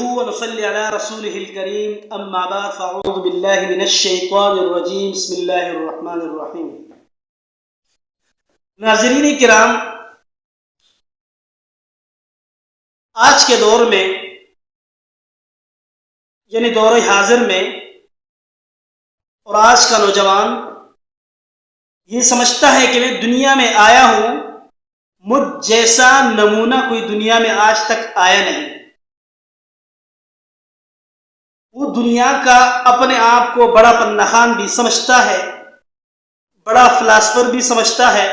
नहमदुहु व नसल्ली अला रसूलिहिल करीम अम्मा बाद फ़अऊज़ु बिल्लाहि मिनश शैतानिर रजीम बिस्मिल्लाहिर रहमानिर रहीम। नाज़रीन किराम, आज के दौर में यानी दौर हाजिर में और आज का नौजवान ये समझता है कि मैं दुनिया में आया हूं, मुझ जैसा नमूना कोई दुनिया में आज तक आया नहीं। वो दुनिया का अपने आप को बड़ा पन्नाखान भी समझता है, बड़ा फिलासफर भी समझता है,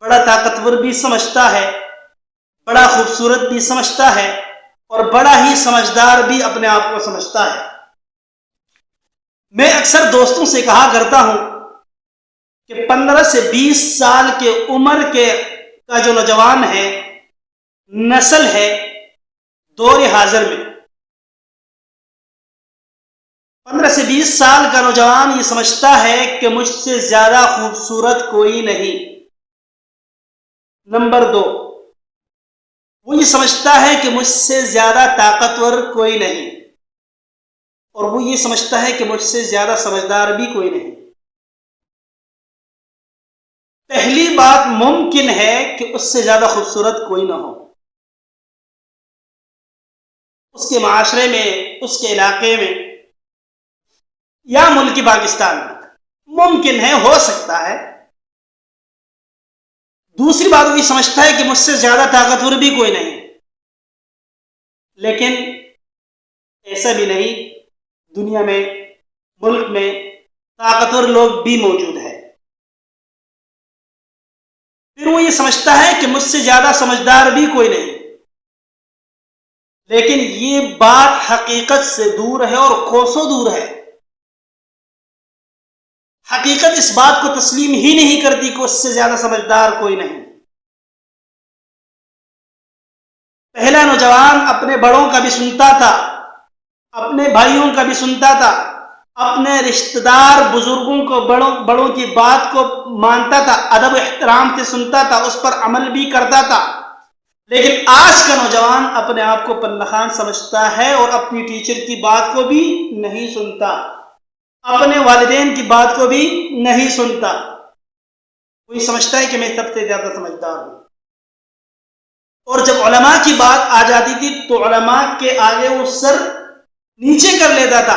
बड़ा ताकतवर भी समझता है, बड़ा खूबसूरत भी समझता है और बड़ा ही समझदार भी अपने आप को समझता है। मैं अक्सर दोस्तों से कहा करता हूं कि 15 से 20 साल के उम्र का जो नौजवान है, नस्ल है दौर हाजिर में, 15 से 20 साल का नौजवान ये समझता है कि मुझसे ज्यादा खूबसूरत कोई नहीं। नंबर 2, वो ये समझता है कि मुझसे ज्यादा ताकतवर कोई नहीं और वो ये समझता है कि मुझसे ज्यादा समझदार भी कोई नहीं। पहली बात, मुमकिन है कि उससे ज्यादा खूबसूरत कोई ना हो। उसके माशरे में, उसके इलाके में या मुल्क पाकिस्तान में मुमकिन है, हो सकता है। दूसरी बात, वो ये समझता है कि मुझसे ज्यादा ताकतवर भी कोई नहीं, लेकिन ऐसा भी नहीं, दुनिया में, मुल्क में ताकतवर लोग भी मौजूद है। फिर वो ये समझता है कि मुझसे ज्यादा समझदार भी कोई नहीं, लेकिन ये बात हकीकत से दूर है और कोसों दूर है। हकीकत इस बात को तस्लीम ही नहीं करती कि उससे ज्यादा समझदार कोई नहीं। पहला नौजवान अपने बड़ों का भी सुनता था, अपने भाइयों का भी सुनता था, अपने रिश्तेदार बुजुर्गों को, बड़ों की बात को मानता था, अदब एहतराम से सुनता था, उस पर अमल भी करता था। लेकिन आज का नौजवान अपने आप को पन्नाखान समझता है और अपनी टीचर की बात को भी नहीं सुनता, अपने वालिदैन की बात को भी नहीं सुनता। वही समझता है कि मैं सबसे ज्यादा समझदार हूं। और जब उलमा की बात आ जाती थी तो उलमा के आगे वो सर नीचे कर लेता था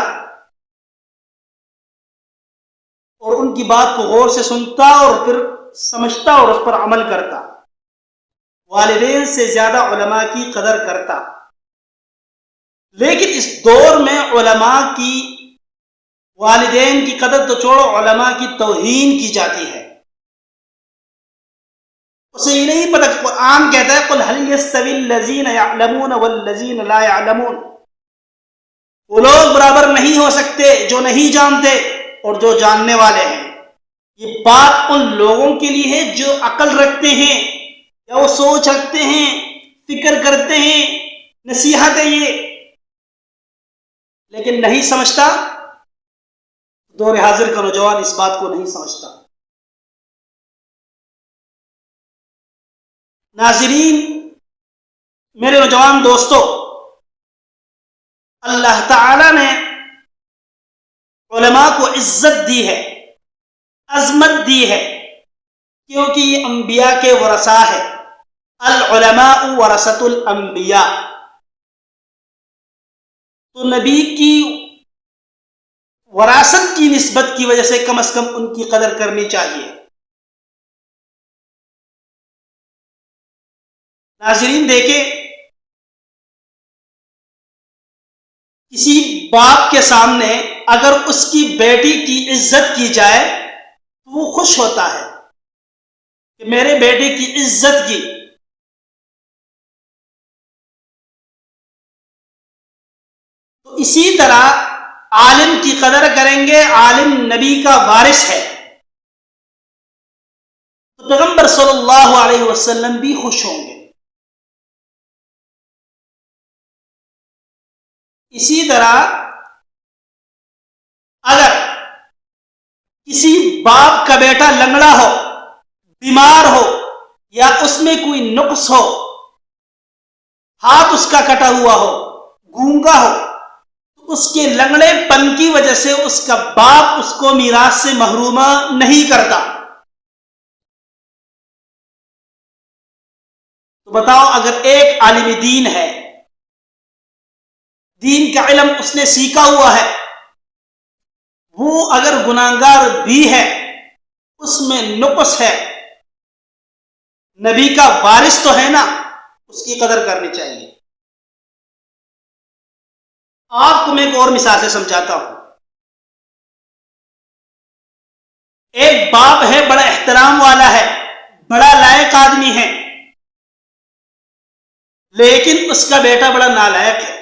और उनकी बात को गौर से सुनता और फिर समझता और उस पर अमल करता। वालिदैन से ज्यादा उलमा की कदर करता। लेकिन इस दौर में उलमा की, वालिदैन की कदर तो छोड़ो, उलमा की तौहीन की जाती है। उसे ये नहीं पता, कुरान कहता है कुल हल यस्तविल लज़ीना यअलमून वल लज़ीना ला यअलमून, वो लोग बराबर नहीं हो सकते जो नहीं जानते और जो जानने वाले हैं। ये बात उन लोगों के लिए है जो अकल रखते हैं या वो सोच रखते हैं, फिक्र करते हैं, नसीहत है ये, लेकिन नहीं समझता। दौर हाजिर का नौजवान इस बात को नहीं समझता। नाज़रीन, मेरे नौजवान दोस्तों, अल्लाह ताला ने उलमा को इज्जत दी है, अजमत दी है, क्योंकि ये अंबिया के वरसा है। अल उलमाउ वरसतुल अंबिया, तो नबी की वरासत की निस्बत की वजह से कम से कम उनकी कदर करनी चाहिए। नाज़रीन देखे, किसी बाप के सामने अगर उसकी बेटी की इज्जत की जाए तो वो खुश होता है कि मेरे बेटे की इज्जत की। तो इसी तरह आलिम की कदर करेंगे, आलिम नबी का वारिस है, तो पैगंबर सल्लल्लाहु अलैहि वसल्लम भी खुश होंगे। इसी तरह अगर किसी बाप का बेटा लंगड़ा हो, बीमार हो या उसमें कोई नुक्स हो, हाथ उसका कटा हुआ हो, गूंगा हो तो उसके लंगड़ेपन की वजह से उसका बाप उसको मीरास से महरूम नहीं करता। तो बताओ, अगर एक आलिम दीन है, दीन का इल्म उसने सीखा हुआ है, वो अगर गुनाहगार भी है, उसमें नुक्स है, नबी का वारिस तो है ना, उसकी कदर करनी चाहिए। आपको मैं एक और मिसाल से समझाता हूं। एक बाप है, बड़ा एहतराम वाला है, बड़ा लायक आदमी है, लेकिन उसका बेटा बड़ा नालायक है।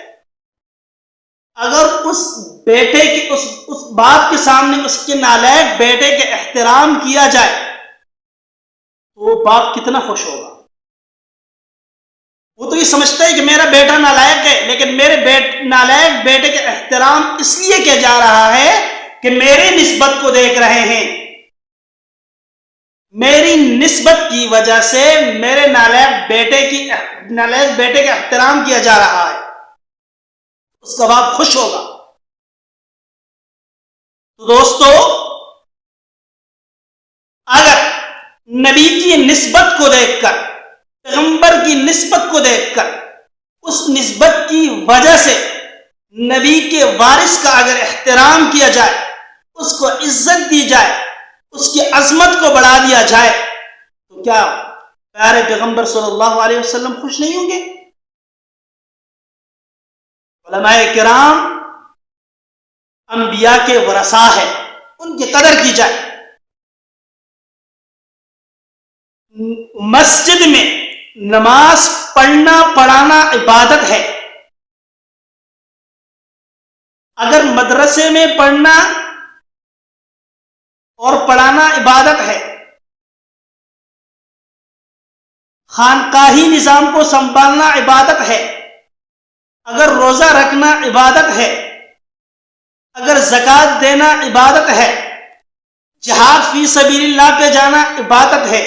अगर उस बेटे की उस बाप के सामने उसके नालायक बेटे के एहतराम किया जाए तो बाप कितना खुश होगा। वो तो ये समझता है कि मेरा बेटा नालायक है, लेकिन मेरे नालायक बेटे के एहतराम इसलिए किया जा रहा है कि मेरी निस्बत को देख रहे हैं, मेरी निस्बत की वजह से मेरे नालायक बेटे का एहतराम किया जा रहा है, उसका बाप खुश होगा। तो दोस्तों, अगर नबी की निस्बत को देखकर, पैगंबर की निस्बत को देखकर, उस निस्बत की वजह से नबी के वारिस का अगर एहतराम किया जाए, उसको इज्जत दी जाए, उसकी अजमत को बढ़ा दिया जाए, तो क्या प्यारे पैगंबर सल्लल्लाहु अलैहि वसल्लम खुश नहीं होंगे? उलमाए किराम अंबिया के वरसा है, उनकी कदर की जाए। मस्जिद में नमाज पढ़ाना इबादत है। अगर मदरसे में पढ़ना और पढ़ाना इबादत है, खानकाही निजाम को संभालना इबादत है, अगर रोजा रखना इबादत है, अगर ज़कात देना इबादत है, जिहाद फी सबीलिल्लाह पे जाना इबादत है,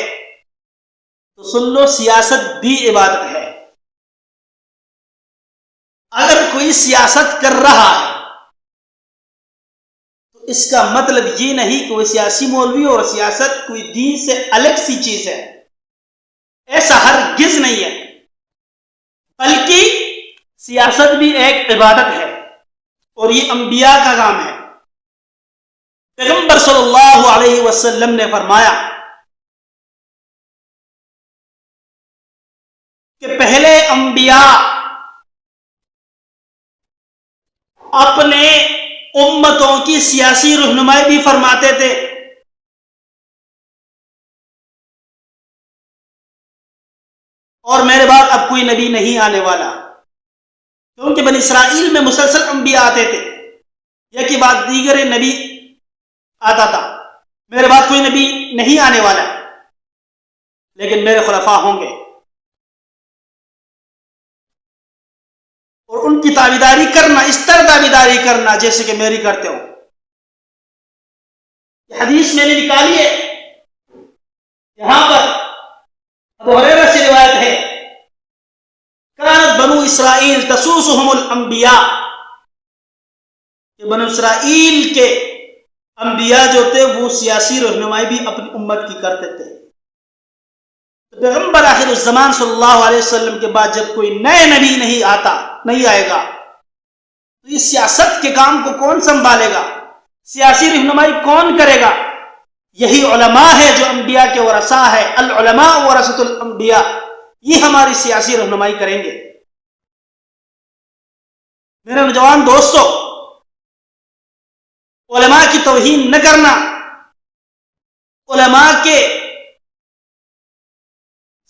तो सुन लो, सियासत भी इबादत है। अगर कोई सियासत कर रहा है तो इसका मतलब ये नहीं कि वो सियासी मौलवी और सियासत कोई दीन से अलग सी चीज है, ऐसा हरगिज नहीं है। बल्कि सियासत भी एक इबादत है और ये अंबिया का काम है। पैगंबर सल्लल्लाहु अलैहि वसल्लम ने फरमाया कि पहले अंबिया अपने उम्मतों की सियासी रहनुमाई भी फरमाते थे। और मेरे बाद अब कोई नबी नहीं आने वाला, क्योंकि बनी इसराइल में मुसलसल अंबिया आते थे, यह की बात दीगर नबी आता था। मेरे बाद कोई नबी नहीं आने वाला, लेकिन मेरे खुलफा होंगे और उनकी ताबीदारी करना, इस तरह ताबीदारी करना जैसे कि मेरी करते हो। हदीस मैंने निकाली है, यहां पर अबू हुरैरा से रिवायत है, कानत बनु इसराइल तसूसुहुमुल अंबिया, कि बनु इसराइल के अंबिया जो थे वो सियासी रहनुमाई भी अपनी उम्मत की करते थे। तो पैगंबर आखिर ज़मान सल्लल्लाहु अलैहि वसल्लम के बाद जब कोई नए नबी नहीं आएगा, तो इस सियासत के काम को कौन संभालेगा, सियासी रहनुमाई कौन करेगा? यही उलमा है जो अंबिया के वरसा है। अल उलमा वरसतुल अंबिया, ये हमारी सियासी रहनुमाई करेंगे। मेरे नौजवान दोस्तों, उलमा की तौहीन न करना, उलमा के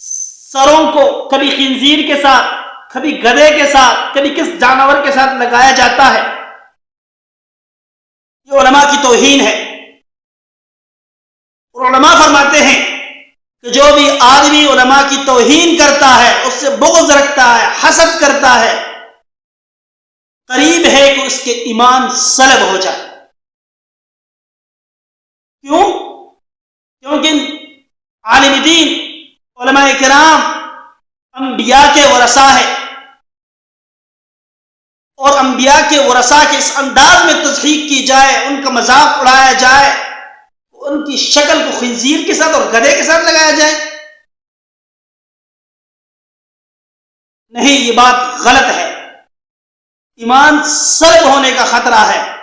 सरों को कभी खिंजीर के साथ, कभी गधे के साथ, कभी किस जानवर के साथ लगाया जाता है, ये उलमा की तौहीन है। और उलमा फरमाते हैं कि जो भी आदमी उलमा की तौहीन करता है, उससे बुग़्ज़ रखता है, हसद करता है, करीब है कि उसके ईमान सलब हो जाए। क्यों? क्योंकि आलिम दीन उलमाए किराम अंबिया के वरसा है। और अंबिया के वरसा के इस अंदाज में तज़हीक की जाए, उनका मजाक उड़ाया जाए, उनकी शक्ल को खंजीर के साथ और गधे के साथ लगाया जाए? नहीं, ये बात गलत है। ईमान सल्ब होने का खतरा है।